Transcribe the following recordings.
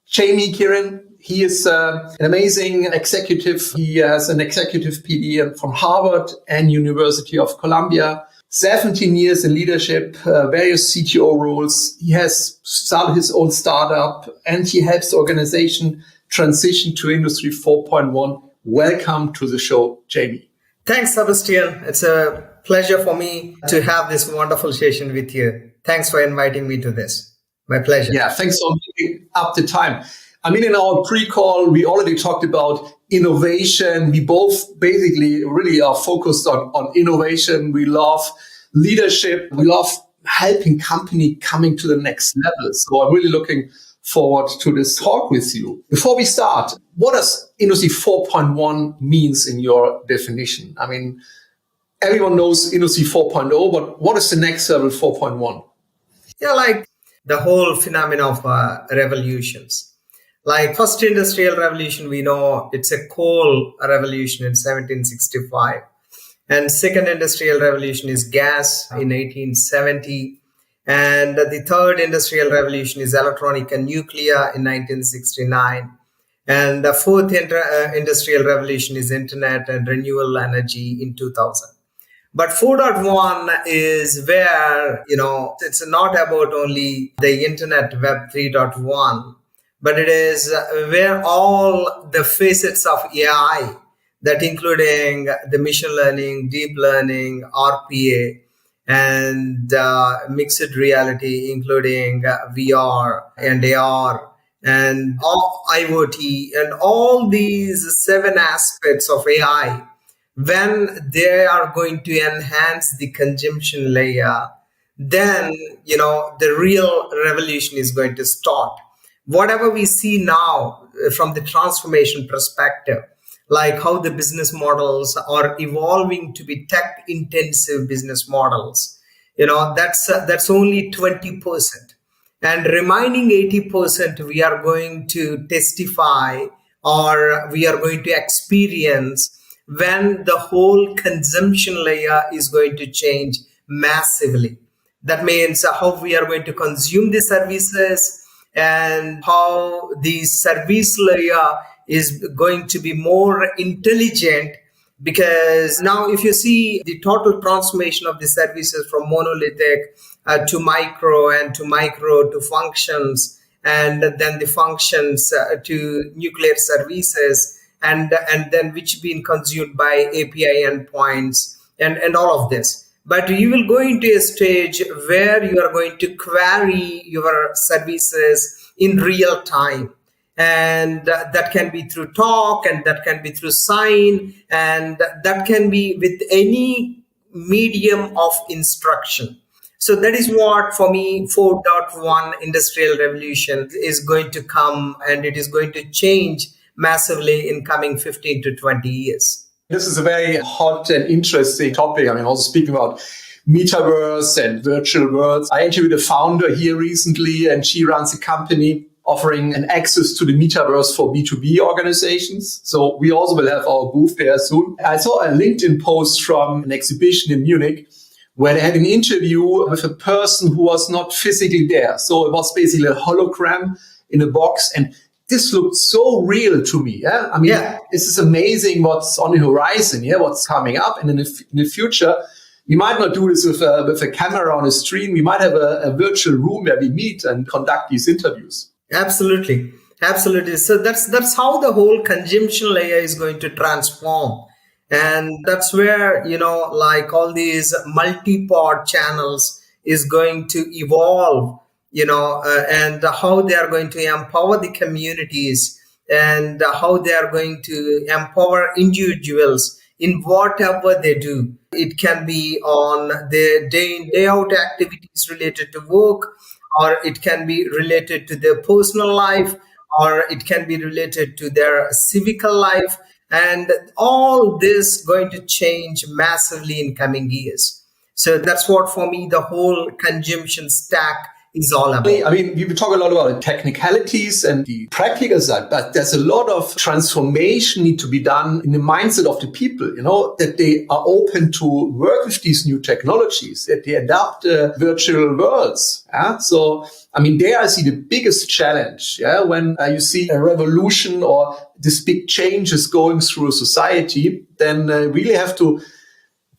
Jami Kiran. He is an amazing executive. He has an executive PD from Harvard and University of Columbia. 17 years in leadership, various CTO roles. He has started his own startup and he helps the organization transition to Industry 4.1. Welcome to the show, Jami. Thanks, Sebastian. It's a pleasure for me to have this wonderful session with you. Thanks for inviting me to this. My pleasure. Yeah, thanks for giving up the time. I mean, in our pre-call, we already talked about innovation. We both basically really are focused on innovation. We love leadership. We love helping company coming to the next level. So I'm really looking forward to this talk with you. Before we start, what does Industry 4.1 means in your definition? I mean, everyone knows Industry 4.0, but what is the next level 4.1? Yeah, like the whole phenomenon of revolutions. Like first industrial revolution, we know it's a coal revolution in 1765. And second industrial revolution is gas in 1870. And the third industrial revolution is electronic and nuclear in 1969. And the fourth industrial revolution is internet and renewable energy in 2000. But 4.1 is where, it's not about only the internet web 3.1, but it is where all the facets of AI, that including the machine learning, deep learning, RPA, and mixed reality, including VR and AR, and all IoT, and all these 7 aspects of AI, when they are going to enhance the consumption layer, then, the real revolution is going to start. Whatever we see now from the transformation perspective, like how the business models are evolving to be tech-intensive business models, that's only 20%. And remaining 80%, we are going to testify or we are going to experience when the whole consumption layer is going to change massively. That means how we are going to consume the services and how the service layer is going to be more intelligent. Because now if you see the total transformation of the services from monolithic to micro, and to micro to functions, and then the functions to nuclear services, and then which being consumed by API endpoints and all of this. But you will go into a stage where you are going to query your services in real time. And that can be through talk, and that can be through sign, and that can be with any medium of instruction. So that is what, for me, 4.1 industrial revolution is going to come, and it is going to change massively in coming 15 to 20 years. This is a very hot and interesting topic. I mean, also speaking about metaverse and virtual worlds. I interviewed a founder here recently, and she runs a company offering an access to the metaverse for B2B organizations. So we also will have our booth there soon. I saw a LinkedIn post from an exhibition in Munich where they had an interview with a person who was not physically there. So it was basically a hologram in a box, and this looked so real to me. Yeah? I mean, This is amazing what's on the horizon, what's coming up. And in the future, we might not do this with a camera on a screen. We might have a virtual room where we meet and conduct these interviews. Absolutely. So that's how the whole consumption layer is going to transform. And that's where, like all these multi-pod channels is going to evolve, and how they are going to empower the communities, and how they are going to empower individuals in whatever they do. It can be on their day in, day out activities related to work, or it can be related to their personal life, or it can be related to their civical life. And all this going to change massively in coming years. So that's what, for me, the whole consumption stack is all about. I mean, we talk a lot about the technicalities and the practical side, but there's a lot of transformation need to be done in the mindset of the people, that they are open to work with these new technologies, that they adapt virtual worlds. Yeah? So, I mean, there I see the biggest challenge, when you see a revolution or this big changes going through a society, then really have to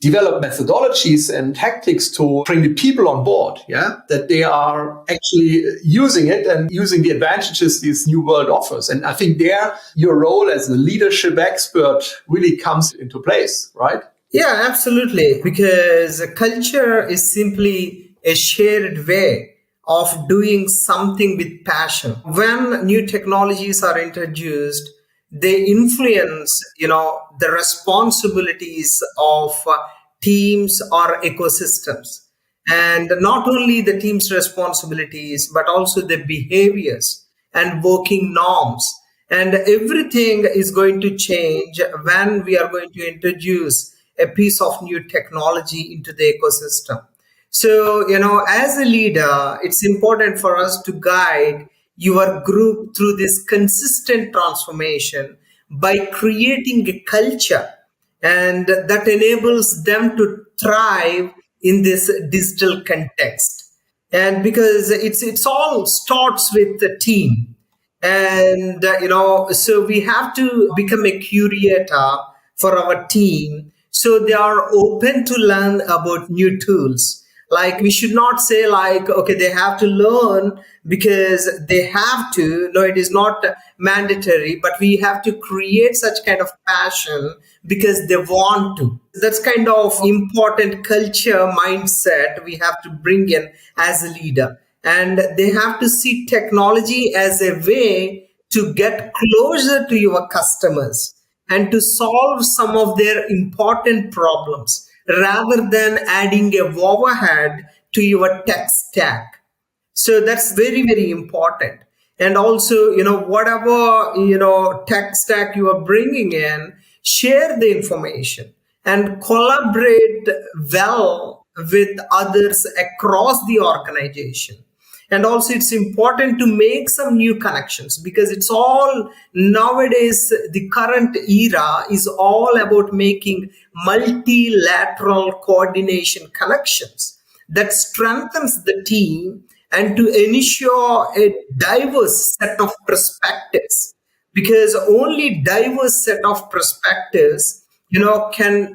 develop methodologies and tactics to bring the people on board, that they are actually using it and using the advantages this new world offers. And I think there, your role as a leadership expert really comes into place, right? Yeah, absolutely. Because culture is simply a shared way of doing something with passion. When new technologies are introduced, they influence, the responsibilities of teams or ecosystems. And not only the team's responsibilities, but also the behaviors and working norms. And everything is going to change when we are going to introduce a piece of new technology into the ecosystem. So, as a leader, it's important for us to guide your group through this consistent transformation by creating a culture and that enables them to thrive in this digital context. And because it's all starts with the team. And, so we have to become a curator for our team so they are open to learn about new tools. Like, we should not say like, okay, they have to learn because they have to. No, it is not mandatory, but we have to create such kind of passion because they want to. That's kind of important culture mindset we have to bring in as a leader. And they have to see technology as a way to get closer to your customers and to solve some of their important problems rather than adding a overhead to your tech stack. So that's very, very important. And also, whatever, tech stack you are bringing in, share the information and collaborate well with others across the organization. And also, it's important to make some new connections because it's all nowadays, the current era is all about making multilateral coordination connections that strengthens the team and to ensure a diverse set of perspectives, because only diverse set of perspectives, can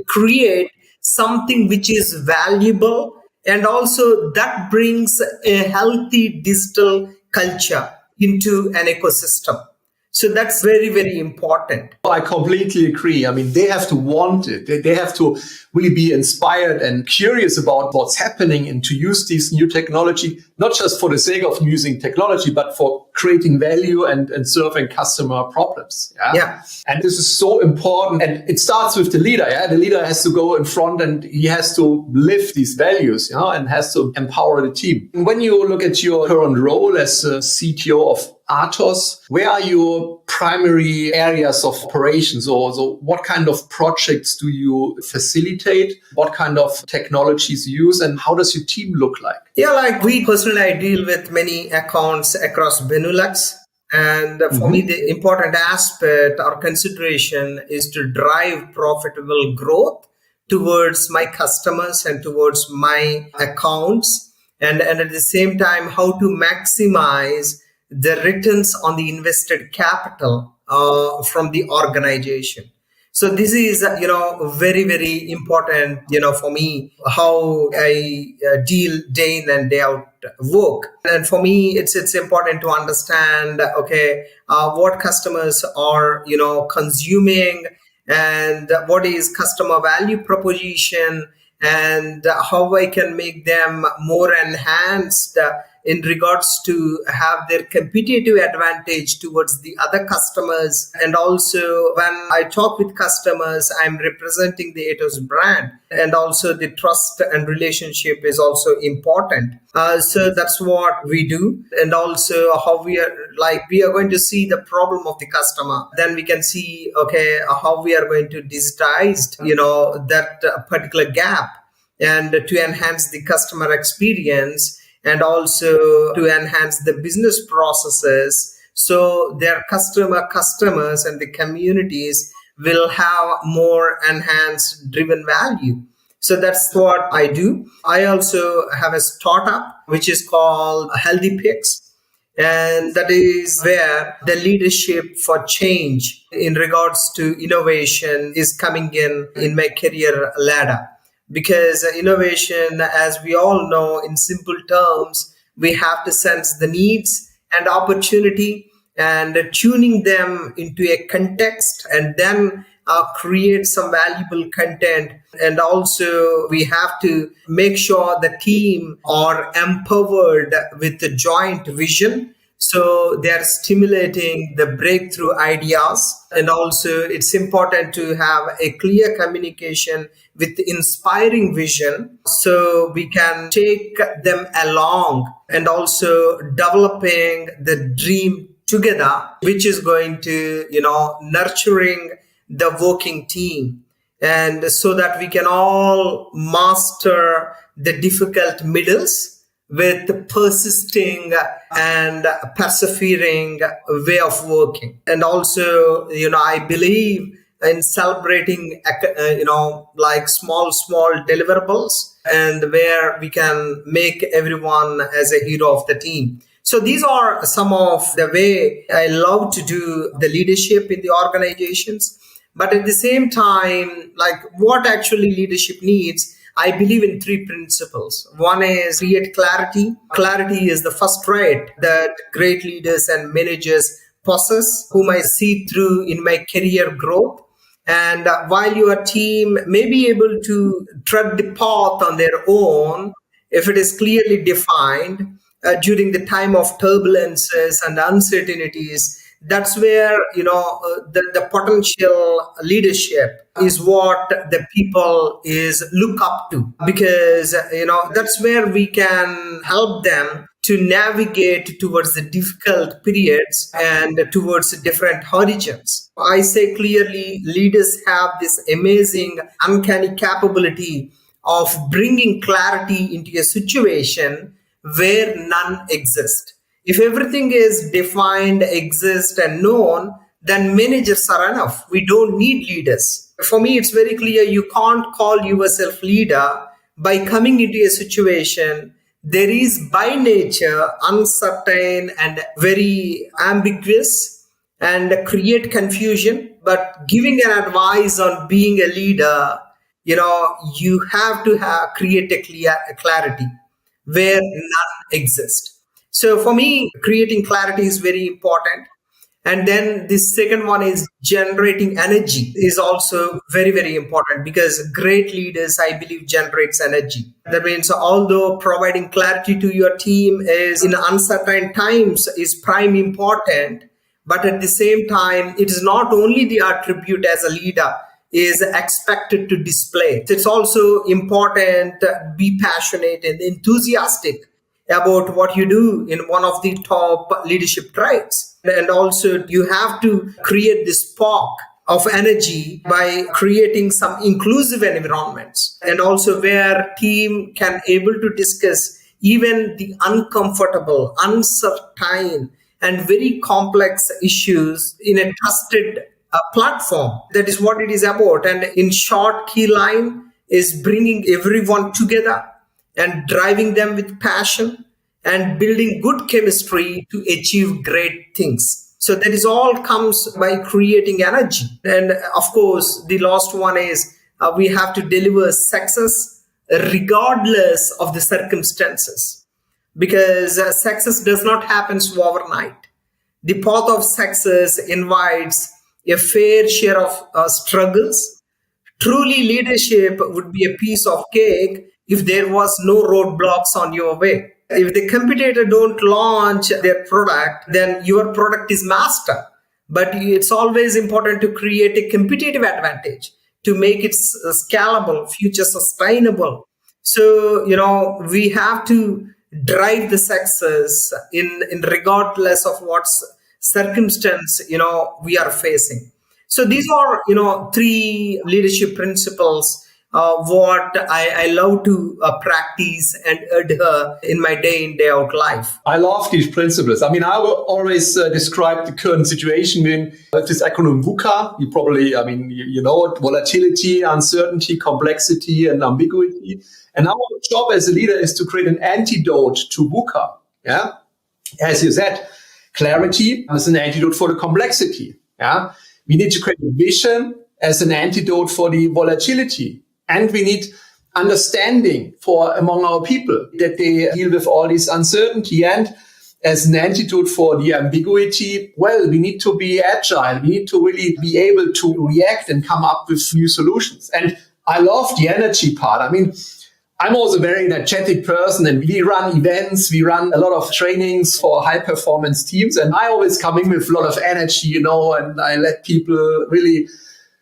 create something which is valuable, and also that brings a healthy digital culture into an ecosystem. So that's very, very important. I completely agree. I mean, they have to want it. They have to really be inspired and curious about what's happening and to use this new technology, not just for the sake of using technology, but for creating value and serving customer problems. Yeah. And this is so important. And it starts with the leader. The leader has to go in front and he has to live these values, and has to empower the team. And when you look at your current role as a CTO of Atos, where are your primary areas of operations? So what kind of projects do you facilitate? What kind of technologies you use? And how does your team look like? Yeah, like we personally, I deal with many accounts across Benelux. And for me, the important aspect or consideration is to drive profitable growth towards my customers and towards my accounts. And at the same time, how to maximize the returns on the invested capital from the organization. So this is, very, very important, for me, how I deal day in and day out work. And for me, it's important to understand, what customers are, consuming, and what is customer value proposition, and how I can make them more enhanced in regards to have their competitive advantage towards the other customers. And also, when I talk with customers, I'm representing the Atos brand, and also the trust and relationship is also important. So that's what we do. And also how we are going to see the problem of the customer. Then we can see, how we are going to digitize, that particular gap, and to enhance the customer experience, and also to enhance the business processes, so their customers and the communities will have more enhanced driven value. So that's what I do. I also have a startup which is called Healthy Picks, and that is where the leadership for change in regards to innovation is coming in my career ladder. Because innovation, as we all know, in simple terms, we have to sense the needs and opportunity and tuning them into a context, and then create some valuable content. And also we have to make sure the team are empowered with the joint vision, so they're stimulating the breakthrough ideas. And also it's important to have a clear communication with inspiring vision, so we can take them along, and also developing the dream together, which is going to, nurturing the working team, and so that we can all master the difficult middles with persisting and persevering way of working. And also, I believe in celebrating, like small deliverables, and where we can make everyone as a hero of the team. So these are some of the way I love to do the leadership in the organizations. But at the same time, like what actually leadership needs, I believe in three principles. One is create clarity. Clarity is the first trait that great leaders and managers possess, whom I see through in my career growth. And while your team may be able to tread the path on their own, if it is clearly defined during the time of turbulences and uncertainties, that's where the potential leadership is what the people is look up to, because that's where we can help them to navigate towards the difficult periods and towards different horizons. I say clearly, leaders have this amazing uncanny capability of bringing clarity into a situation where none exists. If everything is defined, exists, and known, then managers are enough. We don't need leaders. For me, it's very clear you can't call yourself leader by coming into a situation there is by nature uncertain and very ambiguous and create confusion. But giving an advice on being a leader, you have to create a clarity where none exists. So for me, creating clarity is very important. And then the second one is generating energy is also very, very important, because great leaders, I believe, generates energy. That means although providing clarity to your team is in uncertain times is prime important, but at the same time, it is not only the attribute as a leader is expected to display. It's also important to be passionate and enthusiastic about what you do in one of the top leadership traits. And also you have to create this spark of energy by creating some inclusive environments, and also where team can able to discuss even the uncomfortable, uncertain, and very complex issues in a trusted platform. That is what it is about. And in short, key line is bringing everyone together and driving them with passion and building good chemistry to achieve great things. So that is all comes by creating energy. And of course, the last one is we have to deliver success regardless of the circumstances, because success does not happen overnight. The path of success invites a fair share of struggles. Truly, leadership would be a piece of cake if there was no roadblocks on your way. If the competitor don't launch their product, then your product is master. But it's always important to create a competitive advantage to make it scalable, future sustainable. So, we have to drive the success in regardless of what circumstance, we are facing. So these are, three leadership principles what I love to practice and adhere in my day in, day out life. I love these principles. I mean, I will always describe the current situation in this acronym VUCA. You probably, I mean, you know it, volatility, uncertainty, complexity, and ambiguity. And our job as a leader is to create an antidote to VUCA. Yeah. As you said, clarity is an antidote for the complexity. Yeah. We need to create a vision as an antidote for the volatility. And we need understanding for among our people that they deal with all this uncertainty. And as an antidote for the ambiguity, well, we need to be agile. We need to really be able to react and come up with new solutions. And I love the energy part. I mean, I'm also a very energetic person, and we run events, we run a lot of trainings for high performance teams. And I always come in with a lot of energy, you know, and I let people really.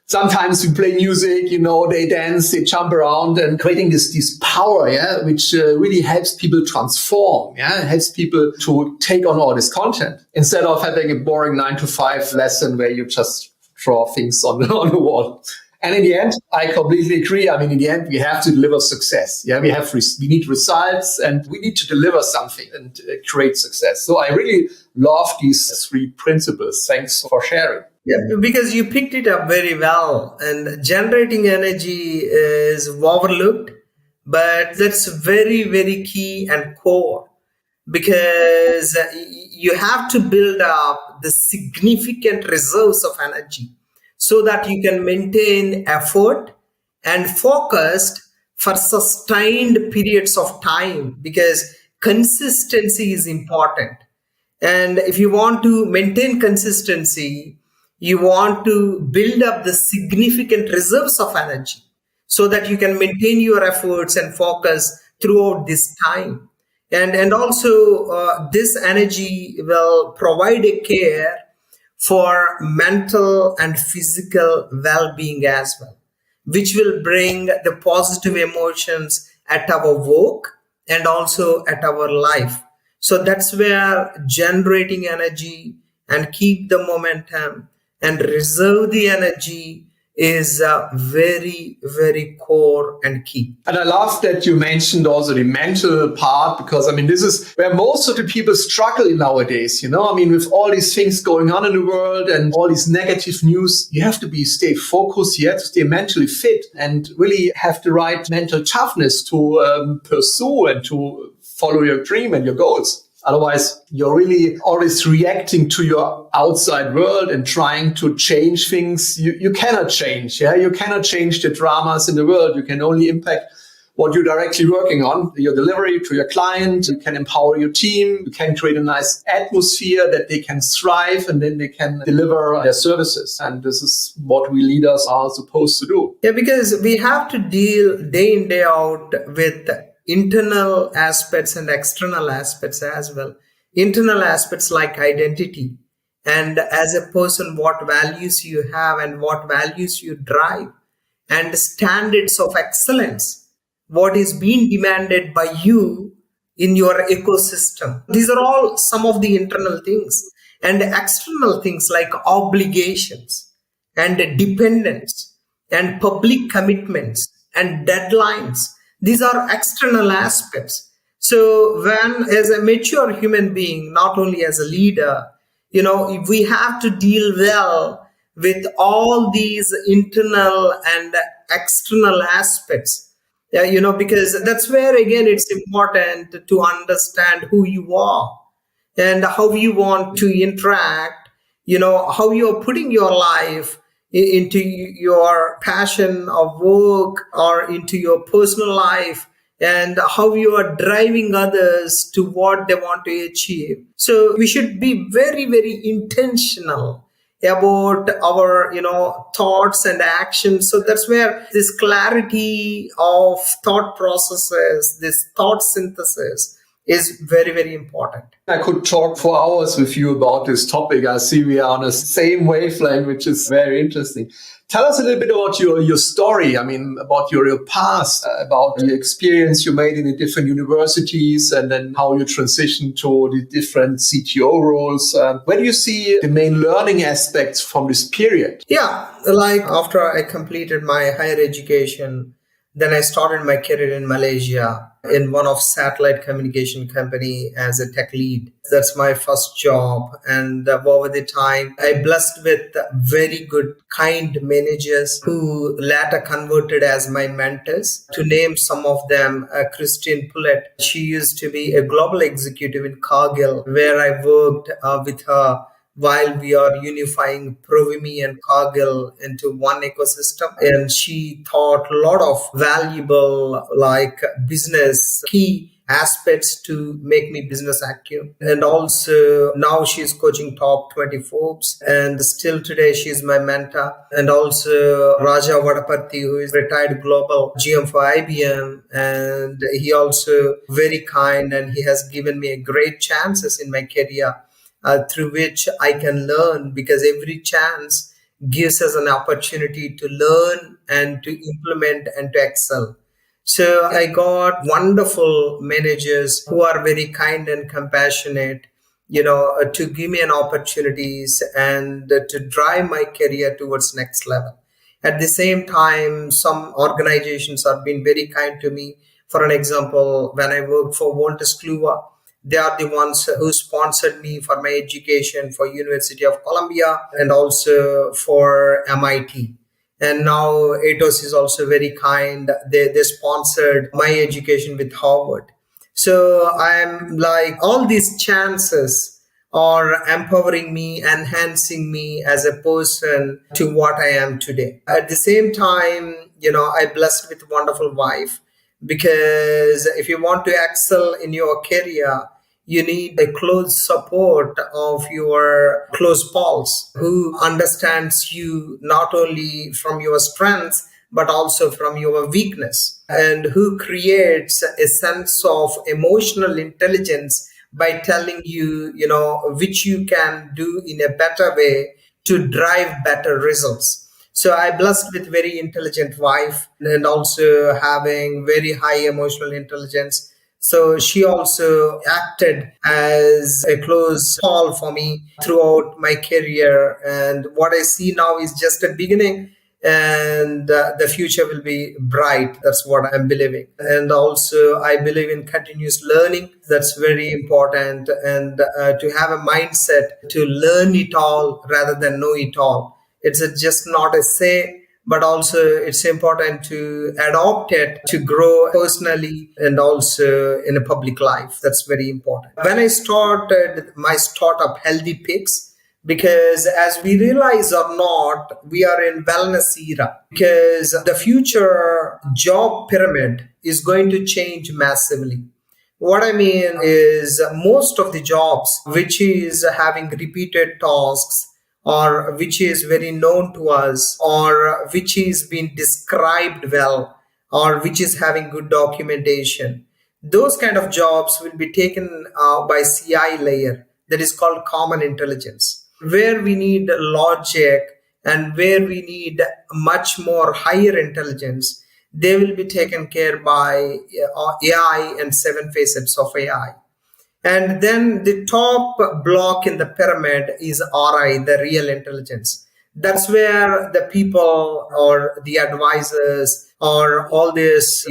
Sometimes we play music, you know, they dance, they jump around, and creating this power, yeah, which really helps people transform, yeah, helps people to take on all this content instead of having a boring 9-to-5 lesson where you just draw things on the wall. And in the end, I completely agree. I mean, in the end, we have to deliver success. Yeah, we need results, and we need to deliver something and create success. So I really love these 3 principles. Thanks for sharing. Yeah, because you picked it up very well, and generating energy is overlooked, but that's very, very key and core, because you have to build up the significant reserves of energy so that you can maintain effort and focused for sustained periods of time, because consistency is important. And if you want to maintain consistency, you want to build up the significant reserves of energy so that you can maintain your efforts and focus throughout this time. And also this energy will provide a care for mental and physical well-being as well, which will bring the positive emotions at our work and also at our life. So that's where generating energy and keep the momentum and reserve the energy is very, very core and key. And I love that you mentioned also the mental part, because I mean, this is where most of the people struggle nowadays. You know, I mean, with all these things going on in the world and all these negative news, you have to stay focused, you have to stay mentally fit and really have the right mental toughness to pursue and to follow your dream and your goals. Otherwise, you're really always reacting to your outside world and trying to change things. You cannot change. Yeah, you cannot change the dramas in the world. You can only impact what you're directly working on, your delivery to your client. You can empower your team. You can create a nice atmosphere that they can thrive, and then they can deliver their services. And this is what we leaders are supposed to do. Yeah, because we have to deal day in, day out with internal aspects and external aspects as well. Internal aspects like identity, and as a person, what values you have and what values you drive, and standards of excellence, what is being demanded by you in your ecosystem. These are all some of the internal things. And external things like obligations and dependence and public commitments and deadlines. These are external aspects. So when, as a mature human being, not only as a leader, you know, we have to deal well with all these internal and external aspects. You know, because that's where, again, it's important to understand who you are and how you want to interact, you know, how you're putting your life into your passion of work or into your personal life, and how you are driving others to what they want to achieve. So we should be very, very intentional about our, you know, thoughts and actions. So that's where this clarity of thought processes, this thought synthesis is very, very important. I could talk for hours with you about this topic. I see we are on the same wavelength, which is very interesting. Tell us a little bit about your story. I mean, about your past, about the experience you made in the different universities, and then how you transitioned to the different CTO roles. Where do you see the main learning aspects from this period? Yeah, like after I completed my higher education, Then I started my career in Malaysia in one of satellite communication company as a tech lead. That's my first job. And over the time, I blessed with very good, kind managers who later converted as my mentors. To name some of them, Christine Pullett. She used to be a global executive in Cargill, where I worked with her while we are unifying Provimi and Cargill into one ecosystem. And she taught a lot of valuable business key aspects to make me business active. And also now she's coaching top 20 Forbes, and still today she's my mentor. And also Raja Vadapati, who is retired global GM for IBM, and he also very kind, and he has given me a great chances in my career, through which I can learn, because every chance gives us an opportunity to learn and to implement and to excel. So I got wonderful managers who are very kind and compassionate, to give me an opportunities and to drive my career towards next level. At the same time, some organizations have been very kind to me. For an example, when I worked for Wolters Kluwer, they are the ones who sponsored me for my education for University of Columbia and also for MIT. And now Atos is also very kind. They sponsored my education with Harvard. So I'm like, all these chances are empowering me, enhancing me as a person to what I am today. At the same time, I blessed with a wonderful wife, because if you want to excel in your career, you need a close support of your close pals who understands you not only from your strengths but also from your weakness, and who creates a sense of emotional intelligence by telling you, which you can do in a better way to drive better results. So I blessed with very intelligent wife and also having very high emotional intelligence. So she also acted as a close call for me throughout my career. And what I see now is just a beginning, and the future will be bright. That's what I'm believing. And also I believe in continuous learning. That's very important. And to have a mindset to learn it all rather than know it all. It's just not a say, but also it's important to adopt it to grow personally and also in a public life. That's very important. When I started my startup, Healthy Picks, because as we realize or not, we are in wellness era, because the future job pyramid is going to change massively. What I mean is, most of the jobs which is having repeated tasks, or which is very known to us, or which is being described well, or which is having good documentation, those kind of jobs will be taken by CI layer, that is called common intelligence, where we need logic and where we need much more higher intelligence. They will be taken care by AI and seven facets of AI. And then the top block in the pyramid is RI, the real intelligence. That's where the people or the advisors or all this,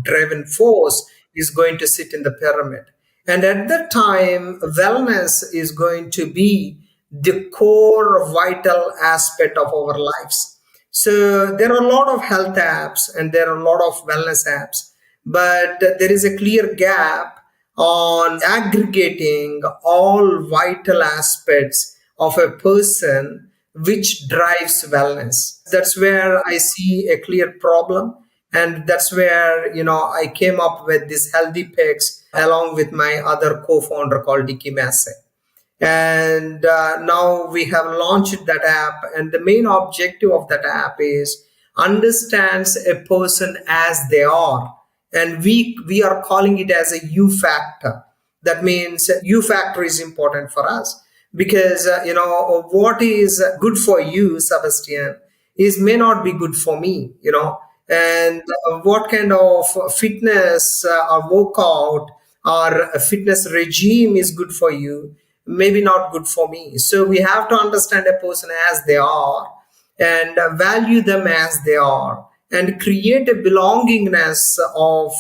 driven force is going to sit in the pyramid. And at that time, wellness is going to be the core vital aspect of our lives. So there are a lot of health apps and there are a lot of wellness apps, but there is a clear gap on aggregating all vital aspects of a person which drives wellness. That's where I see a clear problem. And that's where, I came up with this Healthy Picks along with my other co-founder called Dicky Massey. And now we have launched that app, and the main objective of that app is understands a person as they are, and we are calling it as a U factor. That means U factor is important for us, because what is good for you, Sebastian, is may not be good for me, and what kind of fitness or workout or a fitness regime is good for you, maybe not good for me. So we have to understand a person as they are and value them as they are, and create a belongingness of,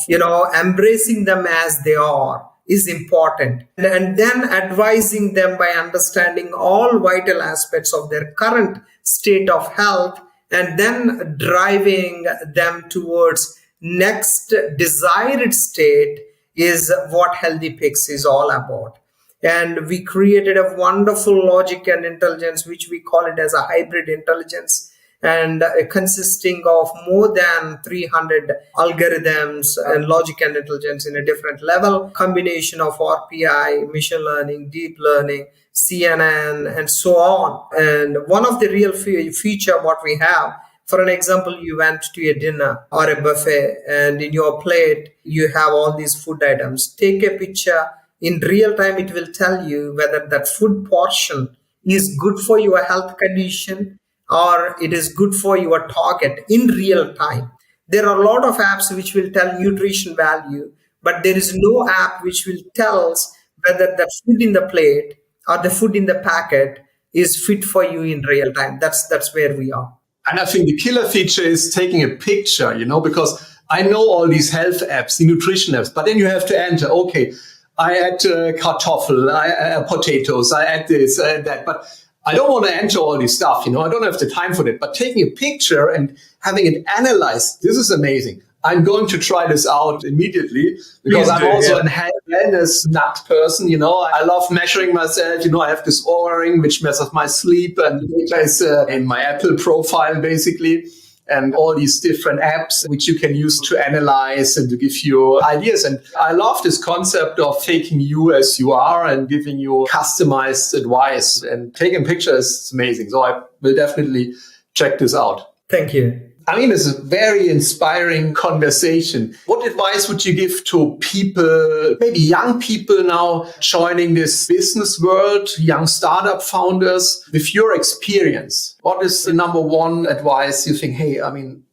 embracing them as they are is important. And then advising them by understanding all vital aspects of their current state of health, and then driving them towards next desired state is what Healthy Picks is all about. And we created a wonderful logic and intelligence, which we call it as a hybrid intelligence, and consisting of more than 300 algorithms and logic and intelligence in a different level, combination of RPI, machine learning, deep learning, CNN, and so on. And one of the real feature what we have, for an example, you went to a dinner or a buffet, and in your plate you have all these food items. Take a picture. In real time, it will tell you whether that food portion is good for your health condition or it is good for your target in real time. There are a lot of apps which will tell nutrition value, but there is no app which will tell us whether the food in the plate or the food in the packet is fit for you in real time. That's where we are. And I think the killer feature is taking a picture, because I know all these health apps, the nutrition apps, but then you have to enter, okay, I add kartoffel, I add potatoes, I add this, I add that. But I don't want to enter all this stuff, I don't have the time for that. But taking a picture and having it analyzed, this is amazing. I'm going to try this out immediately because I'm also a health wellness nut person. I love measuring myself. I have this Oura-ring which measures my sleep, and data is in my Apple profile basically. And all these different apps which you can use to analyze and to give you ideas. And I love this concept of taking you as you are and giving you customized advice. And taking pictures is amazing. So I will definitely check this out. Thank you. I mean, it's a very inspiring conversation. What advice would you give to people, maybe young people now joining this business world, young startup founders, with your experience? What is the number one advice you think, hey,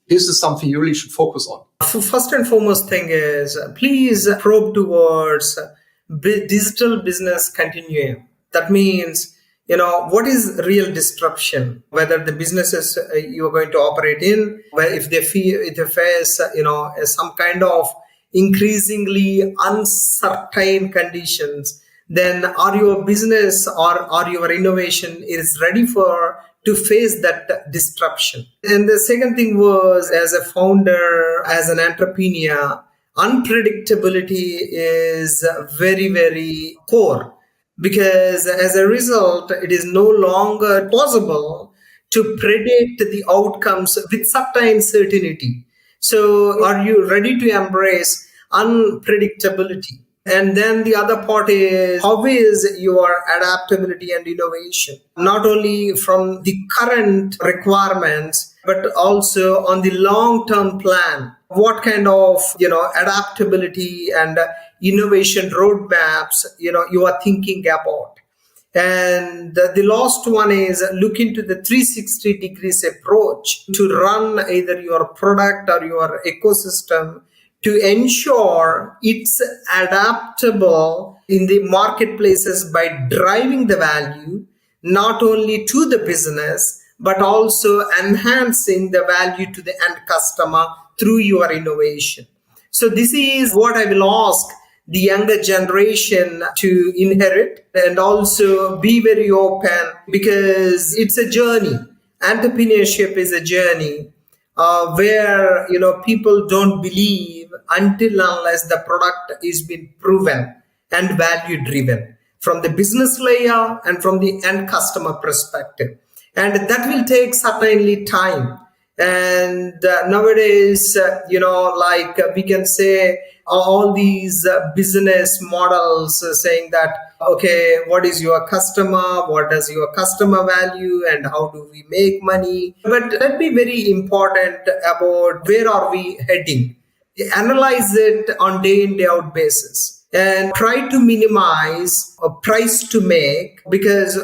this is something you really should focus on? First and foremost thing is, please probe towards digital business continuum. That means, what is real disruption? Whether the businesses you are going to operate in, where if they face, some kind of increasingly uncertain conditions, then are your business or your innovation is ready to face that disruption? And the second thing was, as a founder, as an entrepreneur, unpredictability is very, very core. Because as a result, it is no longer possible to predict the outcomes with certain certainty. So are you ready to embrace unpredictability? And then the other part is, how is your adaptability and innovation? Not only from the current requirements, but also on the long-term plan. What kind of, adaptability and innovation roadmaps, you are thinking about. And the last one is look into the 360 degrees approach to run either your product or your ecosystem to ensure it's adaptable in the marketplaces by driving the value, not only to the business, but also enhancing the value to the end customer through your innovation. So this is what I will ask the younger generation to inherit, and also be very open, because it's a journey. Entrepreneurship is a journey where people don't believe until unless the product is being proven and value driven from the business layer and from the end customer perspective. And that will take certainly time. And nowadays, we can say all these business models saying that, okay, what is your customer? What does your customer value? And how do we make money? But let me be very important about where are we heading. Analyze it on day in, day out basis and try to minimize a price to make, because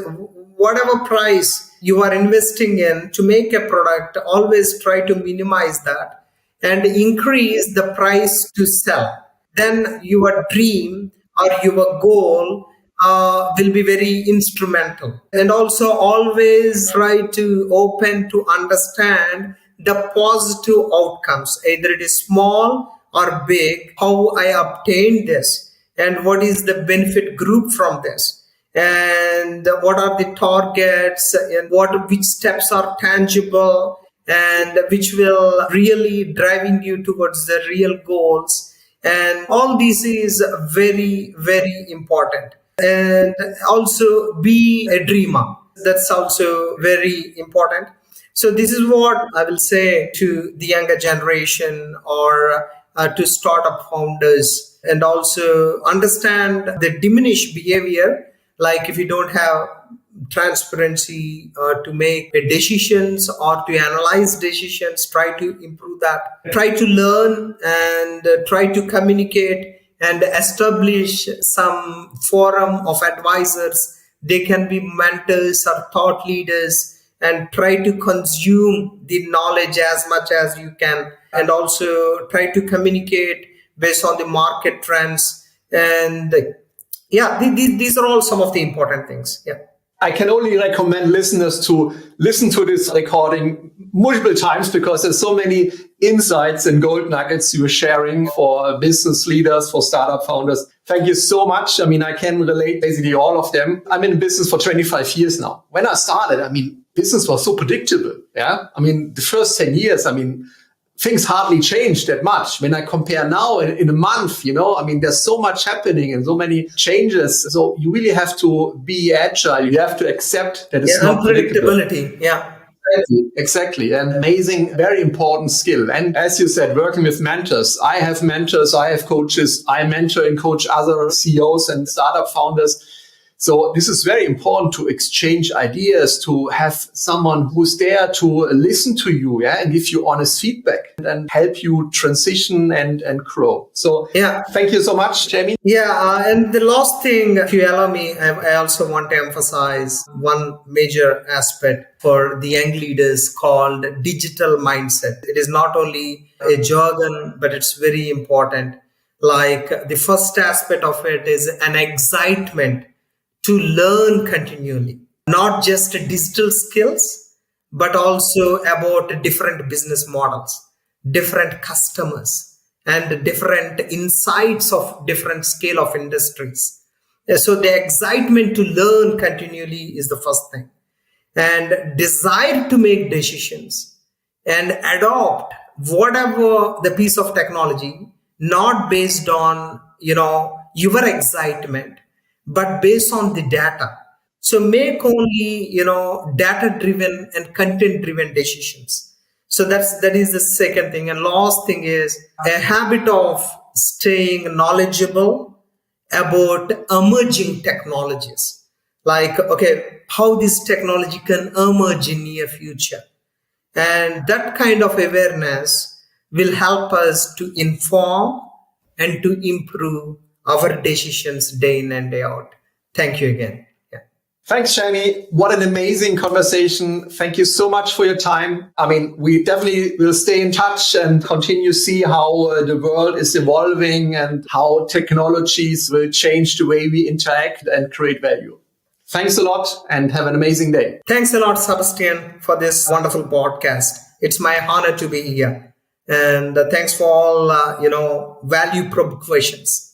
whatever price you are investing in to make a product, always try to minimize that and increase the price to sell. Then your dream or your goal will be very instrumental. And also always try to open to understand the positive outcomes, either it is small or big, how I obtained this, and what is the benefit group from this, and what are the targets, and which steps are tangible and which will really driving you towards the real goals. And all this is very, very important. And also be a dreamer. That's also very important. So this is what I will say to the younger generation, or to startup founders, and also understand the diminished behavior. Like if you don't have transparency to make decisions or to analyze decisions, try to improve that, try to learn, and try to communicate and establish some forum of advisors. They can be mentors or thought leaders, and try to consume the knowledge as much as you can, and also try to communicate based on the market trends. And yeah, these are all some of the important things. Yeah. I can only recommend listeners to listen to this recording multiple times, because there's so many insights and gold nuggets you are sharing for business leaders, for startup founders. Thank you so much. I mean, I can relate basically all of them. I'm in business for 25 years now. When I started, I mean, business was so predictable. Yeah. I mean, the first 10 years, I mean, things hardly changed that much. When I compare now in a month, I mean, there's so much happening and so many changes. So you really have to be agile. You have to accept that it's not unpredictability. Yeah. Exactly. An amazing, very important skill. And as you said, working with mentors. I have mentors, I have coaches. I mentor and coach other CEOs and startup founders. So this is very important, to exchange ideas, to have someone who's there to listen to you, and give you honest feedback and help you transition and grow. So thank you so much, Jami. And the last thing, if you allow me, I also want to emphasize one major aspect for the young leaders called digital mindset. It is not only a jargon, but it's very important. Like the first aspect of it is an excitement to learn continually, not just digital skills, but also about different business models, different customers, and different insights of different scale of industries. So the excitement to learn continually is the first thing, and desire to make decisions and adopt whatever the piece of technology, not based on, your excitement, but based on the data. So make only, data driven and content driven decisions. So that is the second thing. And last thing is a habit of staying knowledgeable about emerging technologies. Like, okay, how this technology can emerge in near future. And that kind of awareness will help us to inform and to improve our decisions day in and day out. Thank you again. Yeah. Thanks, Jami. What an amazing conversation. Thank you so much for your time. I mean, we definitely will stay in touch and continue to see how the world is evolving and how technologies will change the way we interact and create value. Thanks a lot and have an amazing day. Thanks a lot, Sebastian, for this wonderful podcast. It's my honor to be here. And thanks for all, value-proof questions.